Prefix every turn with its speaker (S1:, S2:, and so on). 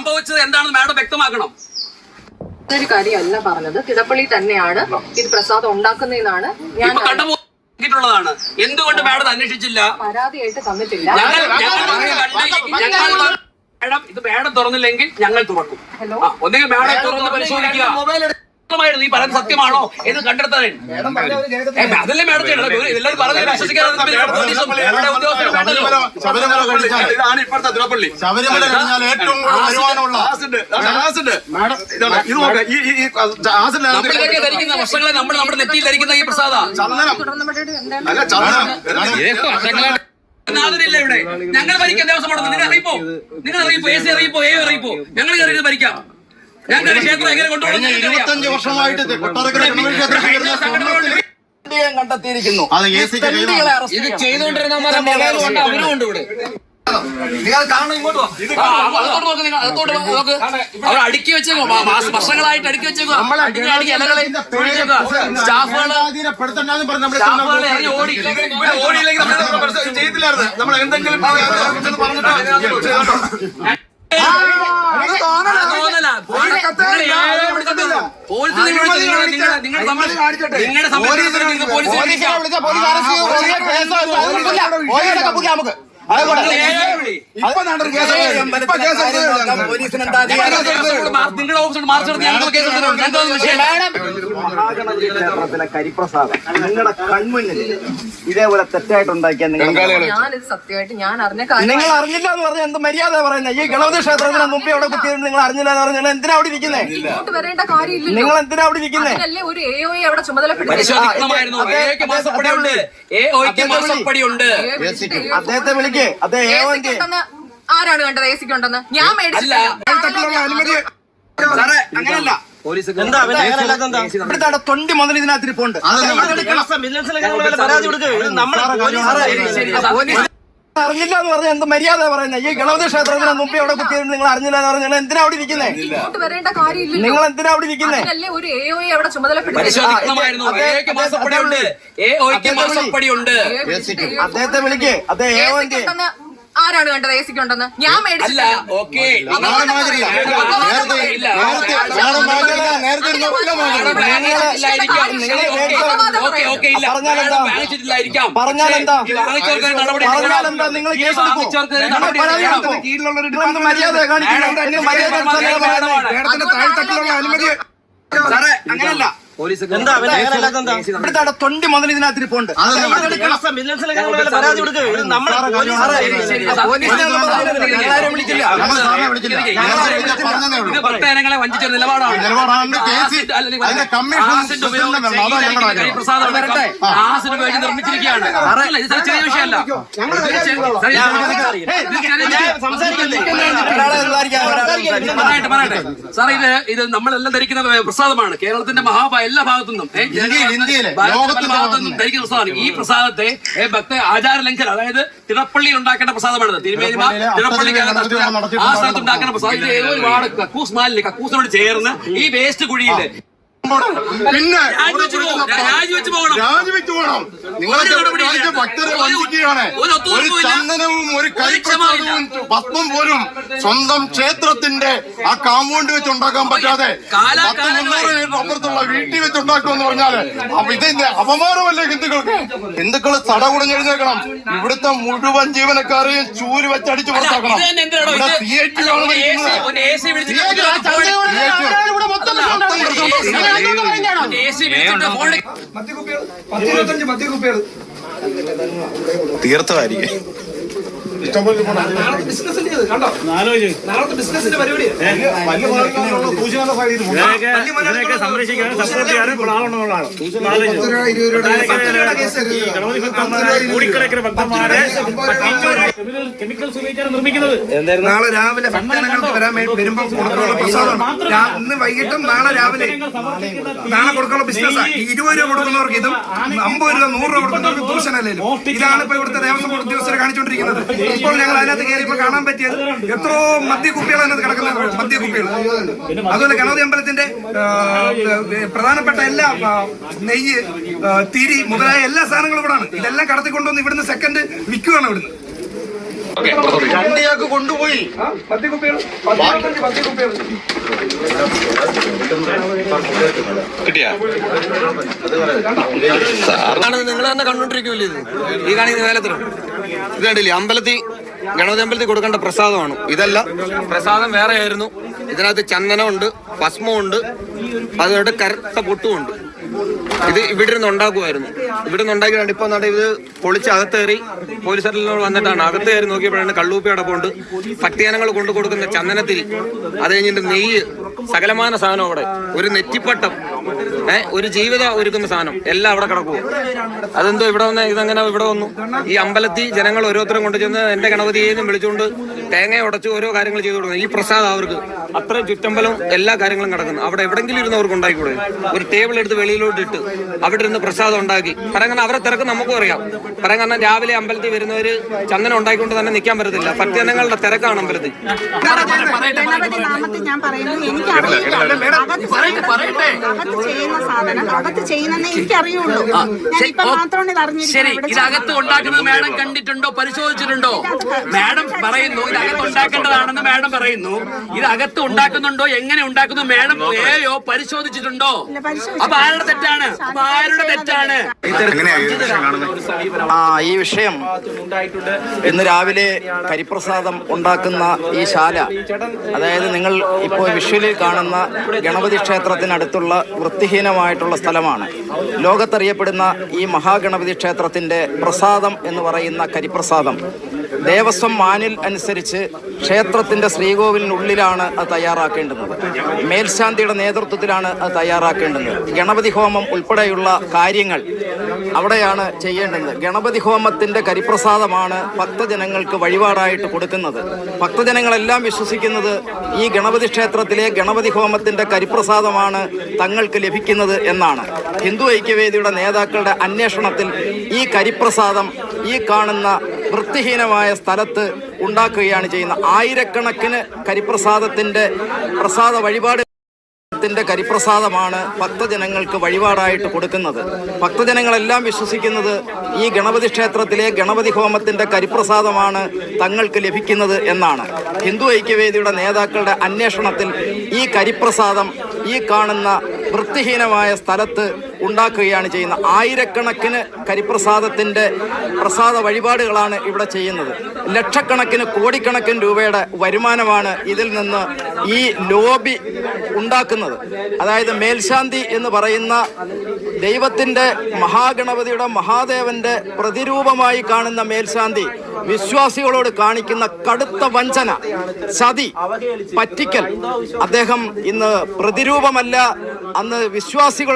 S1: സംഭവിച്ചത് എന്താണെന്ന് മാഡം വ്യക്തമാക്കണം.
S2: ഒരു കാര്യമല്ല പറഞ്ഞത്, തിടപ്പള്ളി തന്നെയാണ് ഇത് പ്രസാദം ഉണ്ടാക്കുന്നതെന്നാണ് ഞാൻ
S1: ാണ്. എന്തുകൊണ്ട് മാഡം അന്വേഷിച്ചില്ല?
S2: പരാതിയായിട്ട് തന്നിട്ടില്ല.
S1: മാഡം ഇത് മാഡം തുറന്നില്ലെങ്കിൽ ഞങ്ങൾ തുറക്കും. ഒന്നെങ്കിൽ മാഡം തുറന്ന് പരിശോധിക്കുക. ഈ പറയുന്നത് സത്യമാണോ എന്ന് കണ്ടെത്താൻ അതല്ലേ മാഡം ചെയ്യണം. എല്ലാവരും പറഞ്ഞ് വിശ്വസിക്കാതെ
S3: ഇതാണ് ഇപ്പോഴത്തെ തിടപ്പള്ളി. ശബരിമല കഴിഞ്ഞാൽ ഏറ്റവും
S1: നമ്മളിതൊക്കെ ധരിക്കുന്ന വർഷങ്ങളെ നമ്മൾ നമ്മുടെ നെറ്റിയിൽ ധരിക്കുന്ന ഈ പ്രസാദ നാഥനില്ല ഇവിടെ. ഞങ്ങൾ ഭരിക്കാൻ ദേവസ്വം നിങ്ങൾ അറിയിപ്പോ, നിങ്ങൾ അറിയിപ്പോ, എ സി അറിയിപ്പോ, എ അറിയിപ്പോ, ഞങ്ങൾ കയറി ഭരിക്കാം. ഞങ്ങൾ ക്ഷേത്രം എങ്ങനെ കൊണ്ടുപോകുന്നു?
S3: 25 വർഷമായിട്ട്
S4: കണ്ടെത്തിയിരിക്കുന്നു.
S1: ഇത് ചെയ്തുകൊണ്ടിരുന്ന അവരുമുണ്ട് ഇവിടെ.
S4: നിങ്ങൾ കാണും, ഇങ്ങോട്ട്
S1: അവർ അടുക്കി വെച്ചേക്കോ, വർഷങ്ങളായിട്ട് അടുക്കി വെച്ചേക്കോ.
S3: ചെയ്തില്ലായിരുന്നു. നമ്മൾ എന്തെങ്കിലും
S4: കരിപ്രസാദം നിങ്ങളുടെ കൺമുന്നിൽ ഇതേപോലെ തെറ്റായിട്ടുണ്ടാക്കിയ
S2: ഞാനിത് സത്യമായിട്ട് ഞാൻ അറിഞ്ഞ കാര്യം.
S4: നിങ്ങൾ അറിഞ്ഞില്ല എന്ന് പറഞ്ഞാൽ എന്ത് മര്യാദ പറയുന്നത്? ഈ ഗണപതി ക്ഷേത്രത്തിന് മുമ്പ് അവിടെ കുത്തിയത് നിങ്ങൾ അറിഞ്ഞില്ല എന്ന് പറഞ്ഞാൽ എന്തിനാ അവിടെ ഇരിക്കുന്നേ?
S2: ഇങ്ങോട്ട് വരേണ്ട കാര്യമില്ല.
S4: നിങ്ങൾ എന്തിനാ അവിടെ ഇരിക്കുന്നേ?
S2: ഒരു AOE അവിടെ ചുമതലപ്പെടുത്തി
S4: അദ്ദേഹത്തെ വിളിക്ക്.
S2: ആരാണ് കണ്ടത് ACക്ക് ഉണ്ടെന്ന്? ഞാൻ മേടിച്ചില്ല.
S4: അങ്ങനല്ല. ഇവിടുത്തെ 20 മുതൽ ഇതിനകത്ത് ഇരിപ്പുണ്ട്. അറിഞ്ഞില്ല എന്ന് പറഞ്ഞാൽ എന്ത് മര്യാദ പറയുന്നത്? ഈ ഗണപതി ക്ഷേത്രത്തിന് മുമ്പ് അവിടെ കുത്തിയത് നിങ്ങൾ അറിഞ്ഞില്ല എന്ന് പറഞ്ഞാൽ എന്തിനാ അവിടെ ഇരിക്കുന്നേ?
S2: ഇങ്ങോട്ട് വരേണ്ട കാര്യമില്ല.
S4: നിങ്ങൾ എന്തിനാ അവിടെ ഇരിക്കുന്നേ?
S2: ഒരു AOE അവിടെ ചുമതലപ്പെടുത്തി
S4: അദ്ദേഹത്തെ വിളിക്ക്.
S2: ആരാണ് കണ്ടത് ACക്ക് ഉണ്ടെന്ന്? ഞാൻ മേടിച്ചില്ല.
S4: പറഞ്ഞാലെന്താ? നിങ്ങൾ മര്യാദ കാണിക്കണം. അനുമതി അങ്ങനല്ല. ഇവിടുത്തെ 20 മുതൽ ഇതിനകത്ത് ഇരിപ്പുണ്ട്.
S1: ഭക്തജനങ്ങളെ വഞ്ചിച്ച നിലപാടാണ്. ആസിഡ് ഉപയോഗിച്ച് നിർമ്മിച്ചിരിക്കുകയാണ്. ഇത് ചെറിയ വിഷയമല്ല. പറയട്ടെ സാർ, ഇത് നമ്മളെല്ലാം ധരിക്കുന്ന പ്രസാദമാണ്. കേരളത്തിന്റെ എല്ലാ ഭാഗത്തുനിന്നും ധരിക്കുന്ന പ്രസാദമാണ്. ഈ പ്രസാദത്തെ ഭക്ത ആചാര ലംഘനം, അതായത് തിടപ്പള്ളിയിൽ ഉണ്ടാക്കേണ്ട പ്രസാദമാണിത്. തിരുമേനിമ തിടപ്പള്ളിക്കകത്ത് ആ സ്ഥലത്ത് ഉണ്ടാക്കേണ്ട പ്രസാദം. ഇത് ഒരുപാട് കക്കൂസ് മാലിന്യം, കക്കൂസിനോട് ചേർന്ന് ഈ വേസ്റ്റ് കുഴിയിൽ
S3: പിന്നെ
S1: രാജിവെച്ച് പോകണം.
S3: നിങ്ങളൊക്കെ ഭക്തരെ വഞ്ചിക്കുകയാണ്. ഒരു ചന്ദനവും ഒരു കരിപ്രസാദവും ഭസ്മം പോലും സ്വന്തം ക്ഷേത്രത്തിന്റെ ആ കാമ്പൗണ്ട് വെച്ച് ഉണ്ടാക്കാൻ പറ്റാതെ 100-300 അപ്പുറത്തുള്ള വീട്ടിൽ വെച്ച് ഉണ്ടാക്കുമെന്ന് പറഞ്ഞാല് അപ്പൊ ഇതിന്റെ അപമാനമല്ലേ ഹിന്ദുക്കൾക്ക്? ഹിന്ദുക്കൾ തടകുടഞ്ഞെഴുന്നേക്കണം. ഇവിടുത്തെ മുഴുവൻ ജീവനക്കാരെയും ചൂര് വെച്ച് അടിച്ചു പുറത്താക്കണം. തീർത്ഥമായിരിക്കും.
S5: സംരക്ഷിക്കാനും സപ്പോർട്ട് ചെയ്യാനും ആളുണ്ടെന്നുള്ളതാണ്. കോടിക്കണക്കിന് ഭക്തന്മാരെ കെമിക്കൽസ് ഉപയോഗിച്ചാണ് നിർമ്മിക്കുന്നത്.
S4: നാളെ രാവിലെ ഭക്തജനങ്ങൾക്ക് വരാൻ വരുമ്പോൾ കൊടുക്കാനുള്ള പ്രസാദമാണ്. ഇന്ന് വൈകിട്ടും നാളെ രാവിലെ നാളെ കൊടുക്കാനുള്ള ബിസിനസ്സാണ്. 20 രൂപ കൊടുക്കുന്നവർക്ക് ഇതും 50 രൂപ 100 രൂപ കൊടുക്കുന്നവർക്ക് ദൂഷണമല്ലല്ലോ. ഇതാണ് ഇപ്പൊ ഇവിടുത്തെ ദേവസ്വം ബോർഡ് ഉദ്യോഗസ്ഥരെ കാണിച്ചുകൊണ്ടിരിക്കുന്നത്. ഇപ്പോൾ ഞങ്ങൾ അതിനകത്ത് കയറിയപ്പോൾ കാണാൻ പറ്റിയത് എത്രയോ മദ്യക്കുപ്പികൾ അതിനകത്ത് കിടക്കുന്നത്. മദ്യക്കുപ്പികൾ, അതുപോലെ ഗണപതി അമ്പലത്തിന്റെ പ്രധാനപ്പെട്ട എല്ലാ നെയ്യ്, തിരി മുതലായ എല്ലാ സാധനങ്ങളും ഇവിടെയാണ്. ഇതെല്ലാം കടത്തിക്കൊണ്ടുവന്ന് ഇവിടുന്ന് സെക്കൻഡ് വിൽക്കുകയാണ്. ഇവിടുന്ന്
S3: രണ്ടിയാൾക്ക് കൊണ്ടുപോയി.
S6: നിങ്ങൾ തന്നെ കണ്ടോണ്ടിരിക്കുമല്ലേ ഇത് ഈ കാണിക്കുന്ന വേലത്തിലും ഇത് കണ്ടില്ലേ അമ്പലത്തിൽ ഗണപതി അമ്പലത്തിൽ കൊടുക്കേണ്ട പ്രസാദമാണ് ഇതല്ല. പ്രസാദം വേറെ ആയിരുന്നു. ഇതിനകത്ത് ചന്ദനമുണ്ട്, ഭസ്മമുണ്ട്, അതുകൊണ്ട് കറുത്ത പൊട്ടുമുണ്ട്. ഇത് ഇവിടെ നിന്ന് ഉണ്ടാക്കുമായിരുന്നു. ഇവിടെ നിന്ന് ഉണ്ടാക്കിയാണ് ഇപ്പൊ ഇത് പൊളിച്ച് അകത്തേറി പോലീസുകാരിൽ വന്നിട്ടാണ് അകത്ത് കയറി നോക്കിയപ്പോഴാണ് കള്ളൂപ്പി അടപ്പുണ്ട്, ഭക്തിയാനങ്ങൾ കൊണ്ടു കൊടുക്കുന്ന ചന്ദനത്തിരി, അത് കഴിഞ്ഞിട്ട് നെയ്യ്, സകലമാന സാധനം അവിടെ, ഒരു നെറ്റിപ്പട്ടം, ഒരു ജീവിതം ഒരുക്കുന്ന സാധനം എല്ലാം അവിടെ കിടക്കുക. അതെന്തോ ഇവിടെ വന്ന് ഇതങ്ങനെ ഇവിടെ വന്നു. ഈ അമ്പലത്തിൽ ജനങ്ങൾ ഓരോരുത്തരും കൊണ്ടുചെന്ന് എന്റെ ഗണപതിയെയും വിളിച്ചുകൊണ്ട് തേങ്ങ ഉടച്ച് ഓരോ കാര്യങ്ങൾ ചെയ്തു കൊടുക്കുന്നത്. ഈ പ്രസാദം അവർക്ക് അത്രയും ചുറ്റമ്പലം എല്ലാ കാര്യങ്ങളും കിടക്കുന്നു. അവിടെ എവിടെങ്കിലും ഇരുന്ന് അവർക്ക് ഉണ്ടാക്കിക്കൂടെ? ഒരു ടേബിൾ എടുത്ത് വെളിയിലോട്ട് ഇട്ട് അവിടെ ഇരുന്ന് പ്രസാദം ഉണ്ടാക്കി പറയാൻ അവരെ തിരക്ക് നമുക്കും അറിയാം. പറയാൻ കാരണം രാവിലെ അമ്പലത്തിൽ വരുന്നവര് ചന്ദനം ഉണ്ടാക്കിക്കൊണ്ട് തന്നെ നിൽക്കാൻ പറ്റത്തില്ല. ഭക്തജനങ്ങളുടെ തിരക്കാണ് അമ്പലത്തിൽ.
S7: ഞാൻ പറയുന്നു, ചെയ്യുന്ന സാധനം അകത്ത് ചെയ്യുന്നേ എനിക്കറിയുള്ളൂ.
S1: ശരി, ഇതകത്ത് ഉണ്ടാക്കുന്നത് മാഡം കണ്ടിട്ടുണ്ടോ, പരിശോധിച്ചിട്ടുണ്ടോ? മാഡം പറയുന്നു ഇതകത്ത് ഉണ്ടാക്കേണ്ടതാണെന്ന് മാഡം പറയുന്നു. ഇതകത്ത് ഉണ്ടാക്കുന്നുണ്ടോ, എങ്ങനെ ഉണ്ടാക്കുന്നു മാഡം പരിശോധിച്ചിട്ടുണ്ടോ? അപ്പൊ ആരുടെ തെറ്റാണ്? അപ്പൊ ആരുടെ തെറ്റാണ്?
S8: ഈ വിഷയം ഇന്ന് രാവിലെ കരിപ്രസാദം ഉണ്ടാക്കുന്ന ഈ ശാല, അതായത് നിങ്ങൾ ഇപ്പോൾ വിഷ്വലിൽ കാണുന്ന ഗണപതി ക്ഷേത്രത്തിനടുത്തുള്ള വൃത്തിഹീനമായിട്ടുള്ള സ്ഥലമാണ്. ലോകത്തറിയപ്പെടുന്ന ഈ മഹാഗണപതി ക്ഷേത്രത്തിന്റെ പ്രസാദം എന്ന് പറയുന്ന കരിപ്രസാദം ദേവസ്വം മാനിൽ അനുസരിച്ച് ക്ഷേത്രത്തിന്റെ ശ്രീകോവിലിനുള്ളിലാണ് അത് തയ്യാറാക്കേണ്ടുന്നത്. മേൽശാന്തിയുടെ നേതൃത്വത്തിലാണ് അത് തയ്യാറാക്കേണ്ടുന്നത്. ഗണപതി ഹോമം ഉൾപ്പെടെയുള്ള കാര്യങ്ങൾ അവിടെയാണ് ചെയ്യേണ്ടത്. ഗണപതി ഹോമത്തിന്റെ കരിപ്രസാദമാണ് ഭക്തജനങ്ങൾക്ക് വഴിപാടായിട്ട് കൊടുക്കുന്നത്. ഭക്തജനങ്ങളെല്ലാം വിശ്വസിക്കുന്നത് ഈ ഗണപതി ക്ഷേത്രത്തിലെ ഗണപതി ഹോമത്തിന്റെ കരിപ്രസാദമാണ് തങ്ങൾക്ക് ലഭിക്കുന്നത് എന്നാണ്. ഹിന്ദു ഐക്യവേദിയുടെ നേതാക്കളുടെ അന്വേഷണത്തിൽ ഈ കരിപ്രസാദം ഈ കാണുന്ന വൃത്തിഹീനമായ സ്ഥലത്ത് ഉണ്ടാക്കുകയാണ് ചെയ്യുന്നത്. ആയിരക്കണക്കിന് കരിപ്രസാദത്തിന്റെ പ്രസാദ വഴിപാട് കരിപ്രസാദമാണ് ഭക്തജനങ്ങൾക്ക് വഴിപാടായിട്ട് കൊടുക്കുന്നത്. ഭക്തജനങ്ങളെല്ലാം വിശ്വസിക്കുന്നത് ഈ ഗണപതി ക്ഷേത്രത്തിലെ ഗണപതി ഹോമത്തിന്റെ കരിപ്രസാദമാണ് തങ്ങൾക്ക് ലഭിക്കുന്നത് എന്നാണ്. ഹിന്ദു ഐക്യവേദിയുടെ നേതാക്കളുടെ അന്വേഷണത്തിൽ ഈ കരിപ്രസാദം ഈ കാണുന്ന വൃത്തിഹീനമായ സ്ഥലത്ത് ഉണ്ടാക്കുകയാണ് ചെയ്യുന്നത്. ആയിരക്കണക്കിന് കരിപ്രസാദത്തിന്റെ പ്രസാദ വഴിപാടുകളാണ് ഇവിടെ ചെയ്യുന്നത്. ലക്ഷക്കണക്കിന് കോടിക്കണക്കിന് രൂപയുടെ വരുമാനമാണ് ഇതിൽ നിന്ന് ഈ ലോബി ഉണ്ടാക്കുന്നത്. അതായത് മേൽശാന്തി എന്ന് പറയുന്ന ദൈവത്തിന്റെ മഹാഗണപതിയുടെ മഹാദേവന്റെ പ്രതിരൂപമായി കാണുന്ന മേൽശാന്തി വിശ്വാസികളോട് കാണിക്കുന്ന കടുത്ത വഞ്ചന, ചതി, പറ്റിക്കൽ. അദ്ദേഹം ഇന്ന് പ്രതിരൂപമല്ല, അന്ന് വിശ്വാസികളുടെ